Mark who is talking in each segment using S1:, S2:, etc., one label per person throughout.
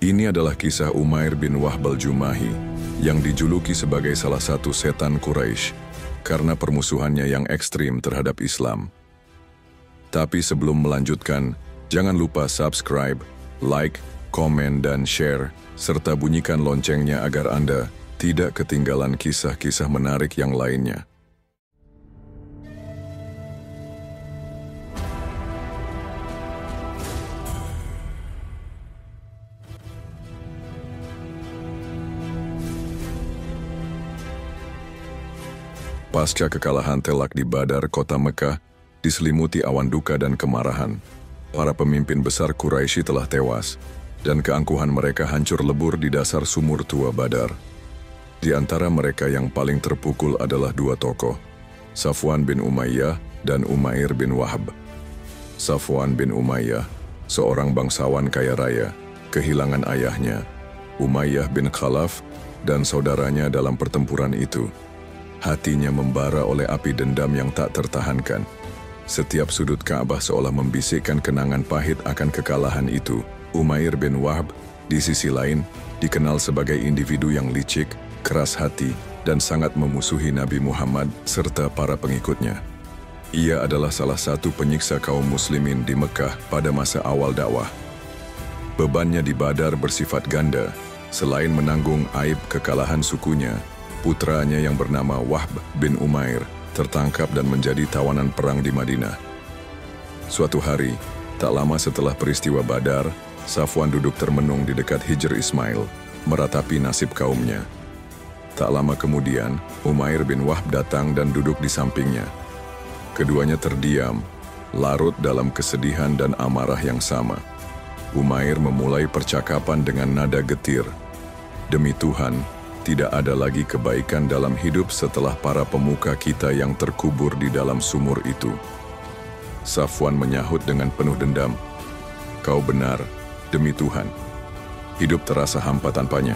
S1: Ini adalah kisah Umair bin Wahb al-Jumahi yang dijuluki sebagai salah satu setan Quraisy karena permusuhannya yang ekstrim terhadap Islam. Tapi sebelum melanjutkan, jangan lupa subscribe, like, komen, dan share, serta bunyikan loncengnya agar Anda tidak ketinggalan kisah-kisah menarik yang lainnya. Pasca kekalahan telak di Badar, kota Mekah, diselimuti awan duka dan kemarahan. Para pemimpin besar Quraisy telah tewas, dan keangkuhan mereka hancur lebur di dasar sumur tua Badar. Di antara mereka yang paling terpukul adalah dua tokoh, Safwan bin Umayyah dan Umair bin Wahb. Safwan bin Umayyah, seorang bangsawan kaya raya, kehilangan ayahnya, Umayyah bin Khalaf, dan saudaranya dalam pertempuran itu. Hatinya membara oleh api dendam yang tak tertahankan. Setiap sudut Ka'bah seolah membisikkan kenangan pahit akan kekalahan itu. Umair bin Wahb, di sisi lain, dikenal sebagai individu yang licik, keras hati, dan sangat memusuhi Nabi Muhammad serta para pengikutnya. Ia adalah salah satu penyiksa kaum muslimin di Mekah pada masa awal dakwah. Bebannya di Badar bersifat ganda. Selain menanggung aib kekalahan sukunya, putranya yang bernama Wahb bin Umair tertangkap dan menjadi tawanan perang di Madinah. Suatu hari, tak lama setelah peristiwa Badar, Safwan duduk termenung di dekat Hijr Ismail, meratapi nasib kaumnya. Tak lama kemudian, Umair bin Wahb datang dan duduk di sampingnya. Keduanya terdiam, larut dalam kesedihan dan amarah yang sama. Umair memulai percakapan dengan nada getir. "Demi Tuhan, tidak ada lagi kebaikan dalam hidup setelah para pemuka kita yang terkubur di dalam sumur itu." Safwan menyahut dengan penuh dendam, "Kau benar, demi Tuhan. Hidup terasa hampa tanpanya."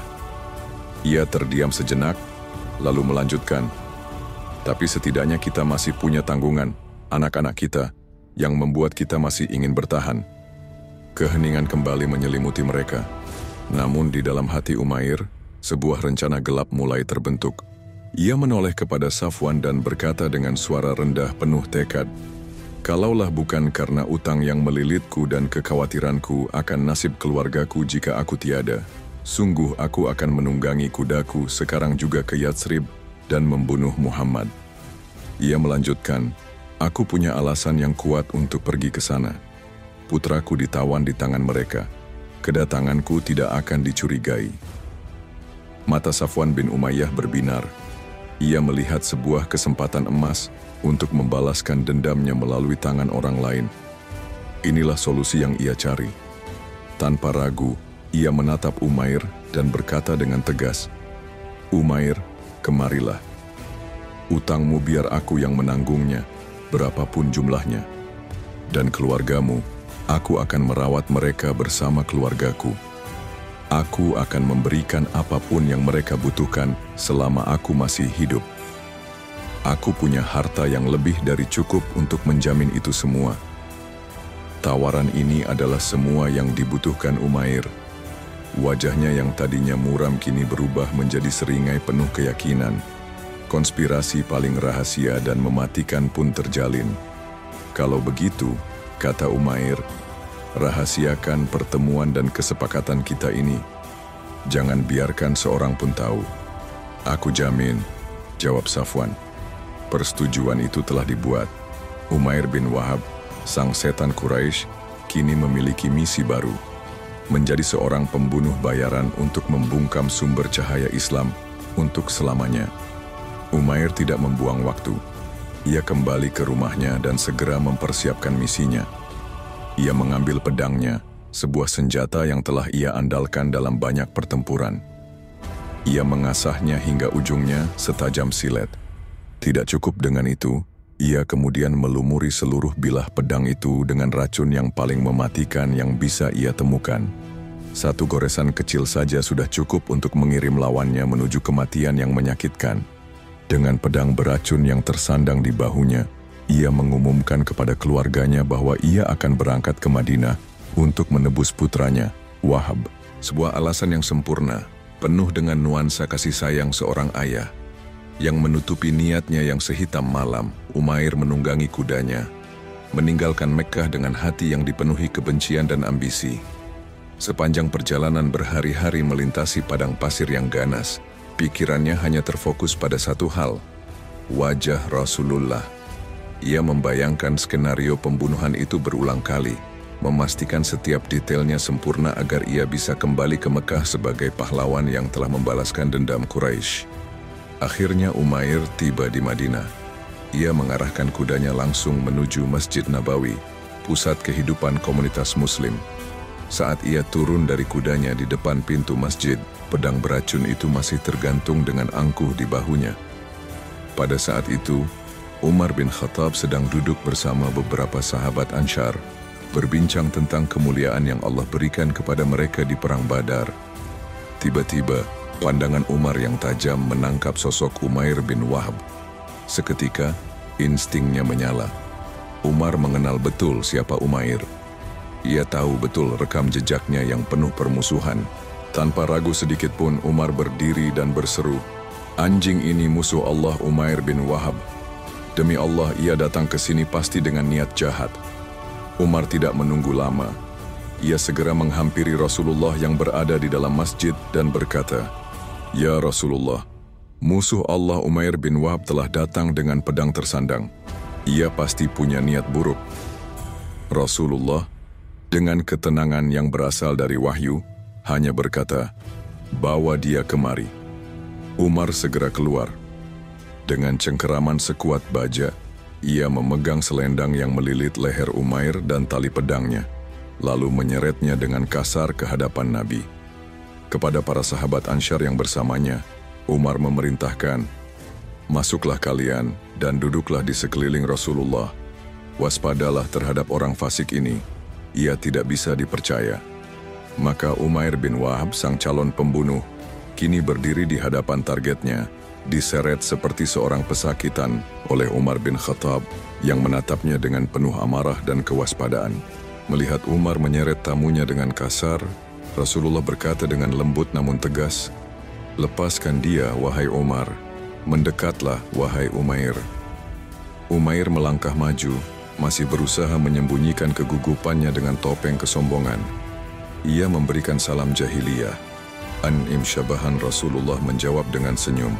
S1: Ia terdiam sejenak, lalu melanjutkan, "Tapi setidaknya kita masih punya tanggungan, anak-anak kita, yang membuat kita masih ingin bertahan." Keheningan kembali menyelimuti mereka. Namun di dalam hati Umair, sebuah rencana gelap mulai terbentuk. Ia menoleh kepada Safwan dan berkata dengan suara rendah penuh tekad, "Kalaulah bukan karena utang yang melilitku dan kekhawatiranku akan nasib keluargaku jika aku tiada, sungguh aku akan menunggangi kudaku sekarang juga ke Yatsrib dan membunuh Muhammad." Ia melanjutkan, "Aku punya alasan yang kuat untuk pergi ke sana. Putraku ditawan di tangan mereka. Kedatanganku tidak akan dicurigai." Mata Safwan bin Umayyah berbinar. Ia melihat sebuah kesempatan emas untuk membalaskan dendamnya melalui tangan orang lain. Inilah solusi yang ia cari. Tanpa ragu, ia menatap Umair dan berkata dengan tegas, "Umair, kemarilah. Utangmu biar aku yang menanggungnya, berapapun jumlahnya. Dan keluargamu, aku akan merawat mereka bersama keluargaku. Aku akan memberikan apapun yang mereka butuhkan selama aku masih hidup. Aku punya harta yang lebih dari cukup untuk menjamin itu semua." Tawaran ini adalah semua yang dibutuhkan Umair. Wajahnya yang tadinya muram kini berubah menjadi seringai penuh keyakinan. Konspirasi paling rahasia dan mematikan pun terjalin. "Kalau begitu," kata Umair, "rahasiakan pertemuan dan kesepakatan kita ini. Jangan biarkan seorang pun tahu." "Aku jamin," jawab Safwan. Persetujuan itu telah dibuat. Umair bin Wahab, sang setan Quraisy, kini memiliki misi baru. Menjadi seorang pembunuh bayaran untuk membungkam sumber cahaya Islam untuk selamanya. Umair tidak membuang waktu. Ia kembali ke rumahnya dan segera mempersiapkan misinya. Ia mengambil pedangnya, sebuah senjata yang telah ia andalkan dalam banyak pertempuran. Ia mengasahnya hingga ujungnya setajam silet. Tidak cukup dengan itu, ia kemudian melumuri seluruh bilah pedang itu dengan racun yang paling mematikan yang bisa ia temukan. Satu goresan kecil saja sudah cukup untuk mengirim lawannya menuju kematian yang menyakitkan. Dengan pedang beracun yang tersandang di bahunya, ia mengumumkan kepada keluarganya bahwa ia akan berangkat ke Madinah untuk menebus putranya, Wahab, Sebuah alasan yang sempurna, penuh dengan nuansa kasih sayang seorang ayah. Yang menutupi niatnya yang sehitam malam, Umair menunggangi kudanya, meninggalkan Mekkah dengan hati yang dipenuhi kebencian dan ambisi. Sepanjang perjalanan berhari-hari melintasi padang pasir yang ganas, pikirannya hanya terfokus pada satu hal, wajah Rasulullah. Ia membayangkan skenario pembunuhan itu berulang kali, memastikan setiap detailnya sempurna agar ia bisa kembali ke Mekah sebagai pahlawan yang telah membalaskan dendam Quraisy. Akhirnya Umair tiba di Madinah. Ia mengarahkan kudanya langsung menuju Masjid Nabawi, pusat kehidupan komunitas Muslim. Saat ia turun dari kudanya di depan pintu masjid, pedang beracun itu masih tergantung dengan angkuh di bahunya. Pada saat itu, Umar bin Khattab sedang duduk bersama beberapa sahabat Ansyar, berbincang tentang kemuliaan yang Allah berikan kepada mereka di Perang Badar. Tiba-tiba, pandangan Umar yang tajam menangkap sosok Umair bin Wahab. Seketika, instingnya menyala. Umar mengenal betul siapa Umair. Ia tahu betul rekam jejaknya yang penuh permusuhan. Tanpa ragu sedikit pun, Umar berdiri dan berseru, "Anjing ini musuh Allah Umair bin Wahab. Demi Allah, ia datang ke sini pasti dengan niat jahat." Umar tidak menunggu lama. Ia segera menghampiri Rasulullah yang berada di dalam masjid dan berkata, "Ya Rasulullah, musuh Allah Umair bin Wahab telah datang dengan pedang tersandang. Ia pasti punya niat buruk." Rasulullah, dengan ketenangan yang berasal dari wahyu, hanya berkata, "Bawa dia kemari." Umar segera keluar. Dengan cengkeraman sekuat baja, ia memegang selendang yang melilit leher Umair dan tali pedangnya, lalu menyeretnya dengan kasar ke hadapan Nabi. Kepada para sahabat Ansyar yang bersamanya, Umar memerintahkan, "Masuklah kalian dan duduklah di sekeliling Rasulullah. Waspadalah terhadap orang fasik ini, ia tidak bisa dipercaya." Maka Umair bin Wahab, sang calon pembunuh, kini berdiri di hadapan targetnya, diseret seperti seorang pesakitan oleh Umar bin Khattab yang menatapnya dengan penuh amarah dan kewaspadaan. Melihat Umar menyeret tamunya dengan kasar, Rasulullah berkata dengan lembut namun tegas, "Lepaskan dia, wahai Umar. Mendekatlah, wahai Umair." Umair melangkah maju, masih berusaha menyembunyikan kegugupannya dengan topeng kesombongan. Ia memberikan salam jahiliyah. An'im syabahan Rasulullah menjawab dengan senyum,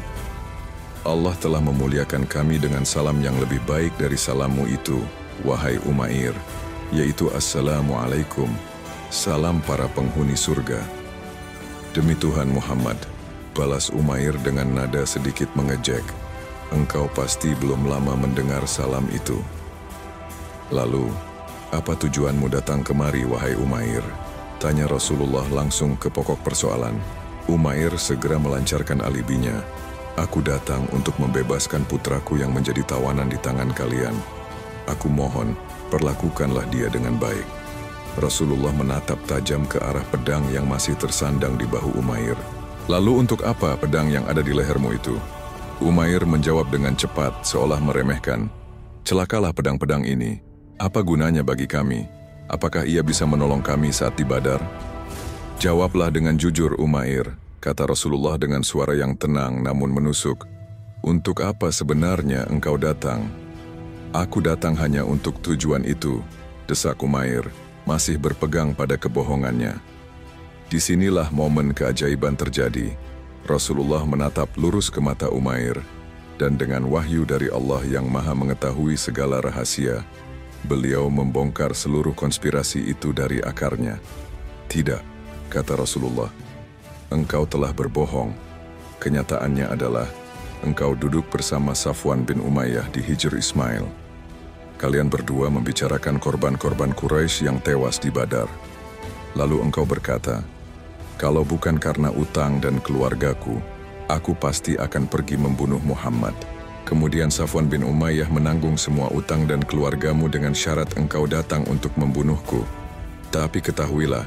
S1: "Allah telah memuliakan kami dengan salam yang lebih baik dari salammu itu, wahai Umair, yaitu Assalamualaikum, salam para penghuni surga." "Demi Tuhan Muhammad," balas Umair dengan nada sedikit mengejek, "engkau pasti belum lama mendengar salam itu." "Lalu, apa tujuanmu datang kemari, wahai Umair?" tanya Rasulullah langsung ke pokok persoalan. Umair segera melancarkan alibinya, "Aku datang untuk membebaskan putraku yang menjadi tawanan di tangan kalian. Aku mohon, perlakukanlah dia dengan baik." Rasulullah menatap tajam ke arah pedang yang masih tersandang di bahu Umair. "Lalu untuk apa pedang yang ada di lehermu itu?" Umair menjawab dengan cepat seolah meremehkan, "Celakalah pedang-pedang ini. Apa gunanya bagi kami? Apakah ia bisa menolong kami saat di Badar?" "Jawablah dengan jujur, Umair," kata Rasulullah dengan suara yang tenang namun menusuk. "Untuk apa sebenarnya engkau datang?" "Aku datang hanya untuk tujuan itu," desak Umair, masih berpegang pada kebohongannya. Disinilah momen keajaiban terjadi. Rasulullah menatap lurus ke mata Umair, dan dengan wahyu dari Allah yang Maha Mengetahui segala rahasia, beliau membongkar seluruh konspirasi itu dari akarnya. "Tidak," kata Rasulullah, "engkau telah berbohong. Kenyataannya adalah, engkau duduk bersama Safwan bin Umayyah di Hijr Ismail. Kalian berdua membicarakan korban-korban Quraisy yang tewas di Badar. Lalu engkau berkata, 'Kalau bukan karena utang dan keluargaku, aku pasti akan pergi membunuh Muhammad.' Kemudian Safwan bin Umayyah menanggung semua utang dan keluargamu dengan syarat engkau datang untuk membunuhku. Tapi ketahuilah,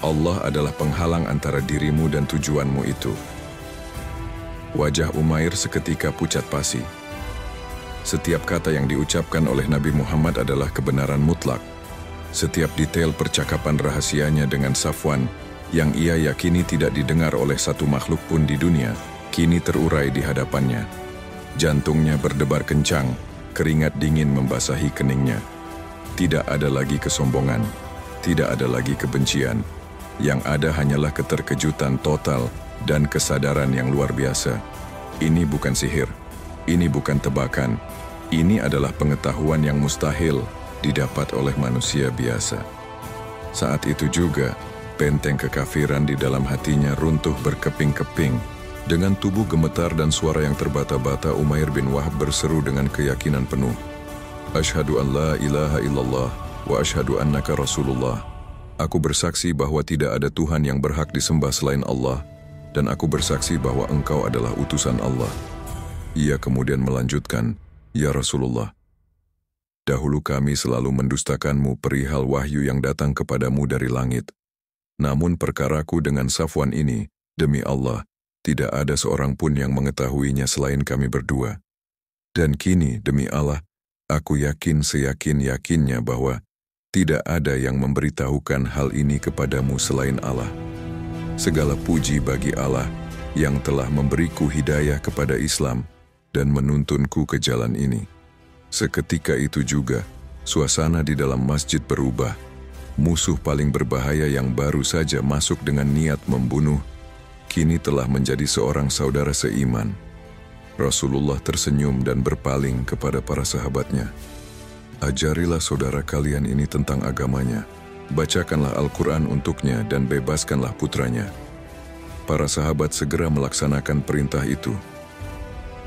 S1: Allah adalah penghalang antara dirimu dan tujuanmu itu." Wajah Umair seketika pucat pasi. Setiap kata yang diucapkan oleh Nabi Muhammad adalah kebenaran mutlak. Setiap detail percakapan rahasianya dengan Safwan yang ia yakini tidak didengar oleh satu makhluk pun di dunia, kini terurai di hadapannya. Jantungnya berdebar kencang, keringat dingin membasahi keningnya. Tidak ada lagi kesombongan, tidak ada lagi kebencian. Yang ada hanyalah keterkejutan total dan kesadaran yang luar biasa. Ini bukan sihir, ini bukan tebakan, ini adalah pengetahuan yang mustahil didapat oleh manusia biasa. Saat itu juga, benteng kekafiran di dalam hatinya runtuh berkeping-keping. Dengan tubuh gemetar dan suara yang terbata-bata, Umair bin Wahab berseru dengan keyakinan penuh. Asyhadu an la ilaha illallah wa asyhadu annaka Rasulullah. Aku bersaksi bahwa tidak ada Tuhan yang berhak disembah selain Allah, dan aku bersaksi bahwa engkau adalah utusan Allah. Ia kemudian melanjutkan, Ya Rasulullah, dahulu kami selalu mendustakanmu perihal wahyu yang datang kepadamu dari langit. Namun perkaraku dengan Safwan ini, demi Allah, tidak ada seorang pun yang mengetahuinya selain kami berdua. Dan kini, demi Allah, aku yakin seyakin-yakinnya bahwa tidak ada yang memberitahukan hal ini kepadamu selain Allah. Segala puji bagi Allah yang telah memberiku hidayah kepada Islam dan menuntunku ke jalan ini. Seketika itu juga, suasana di dalam masjid berubah. Musuh paling berbahaya yang baru saja masuk dengan niat membunuh, kini telah menjadi seorang saudara seiman. Rasulullah tersenyum dan berpaling kepada para sahabatnya. Ajarilah saudara kalian ini tentang agamanya. Bacakanlah Al-Quran untuknya dan bebaskanlah putranya. Para sahabat segera melaksanakan perintah itu.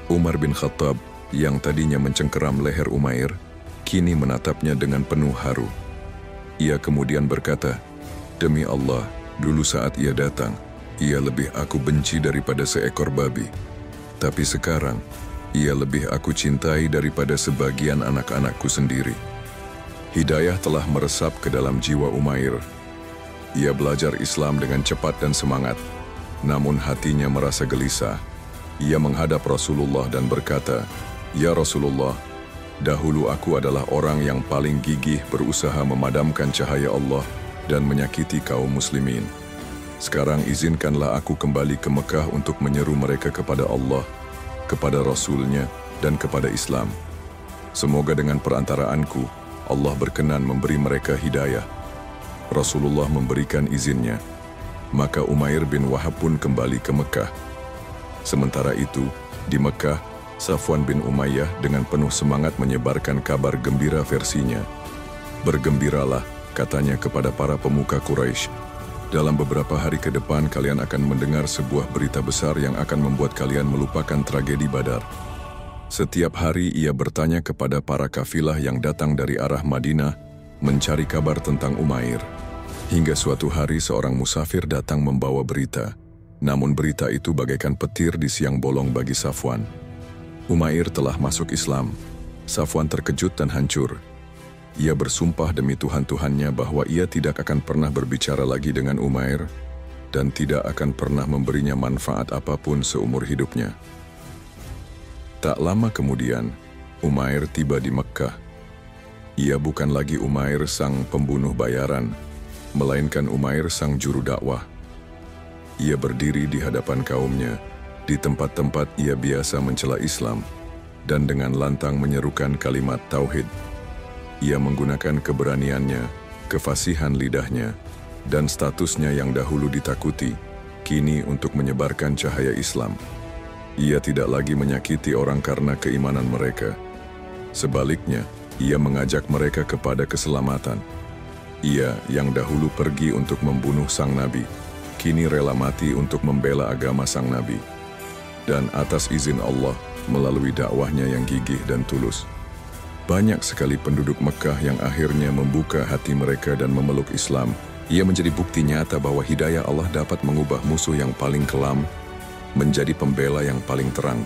S1: Umar bin Khattab, yang tadinya mencengkeram leher Umair, kini menatapnya dengan penuh haru. Ia kemudian berkata, Demi Allah, dulu saat ia datang, ia lebih aku benci daripada seekor babi. Tapi sekarang, ia lebih aku cintai daripada sebagian anak-anakku sendiri. Hidayah telah meresap ke dalam jiwa Umair. Ia belajar Islam dengan cepat dan semangat, namun hatinya merasa gelisah. Ia menghadap Rasulullah dan berkata, Ya Rasulullah, dahulu aku adalah orang yang paling gigih berusaha memadamkan cahaya Allah dan menyakiti kaum muslimin. Sekarang izinkanlah aku kembali ke Mekah untuk menyeru mereka kepada Allah, kepada Rasul-Nya, dan kepada Islam. Semoga dengan perantaraanku, Allah berkenan memberi mereka hidayah. Rasulullah memberikan izinnya. Maka Umair bin Wahab pun kembali ke Mekah. Sementara itu, di Mekah, Safwan bin Umayyah dengan penuh semangat menyebarkan kabar gembira versinya. Bergembiralah, katanya kepada para pemuka Quraisy. Dalam beberapa hari ke depan kalian akan mendengar sebuah berita besar yang akan membuat kalian melupakan tragedi Badar. Setiap hari ia bertanya kepada para kafilah yang datang dari arah Madinah, mencari kabar tentang Umair. Hingga suatu hari seorang musafir datang membawa berita. Namun berita itu bagaikan petir di siang bolong bagi Safwan. Umair telah masuk Islam. Safwan terkejut dan hancur. Ia bersumpah demi Tuhan-Tuhannya bahwa ia tidak akan pernah berbicara lagi dengan Umair dan tidak akan pernah memberinya manfaat apapun seumur hidupnya. Tak lama kemudian, Umair tiba di Mekkah. Ia bukan lagi Umair sang pembunuh bayaran, melainkan Umair sang juru dakwah. Ia berdiri di hadapan kaumnya, di tempat-tempat ia biasa mencela Islam, dan dengan lantang menyerukan kalimat tauhid. Ia menggunakan keberaniannya, kefasihan lidahnya, dan statusnya yang dahulu ditakuti, kini untuk menyebarkan cahaya Islam. Ia tidak lagi menyakiti orang karena keimanan mereka. Sebaliknya, ia mengajak mereka kepada keselamatan. Ia yang dahulu pergi untuk membunuh sang Nabi, kini rela mati untuk membela agama sang Nabi. Dan atas izin Allah, melalui dakwahnya yang gigih dan tulus, banyak sekali penduduk Mekah yang akhirnya membuka hati mereka dan memeluk Islam. Ia menjadi bukti nyata bahwa hidayah Allah dapat mengubah musuh yang paling kelam menjadi pembela yang paling terang.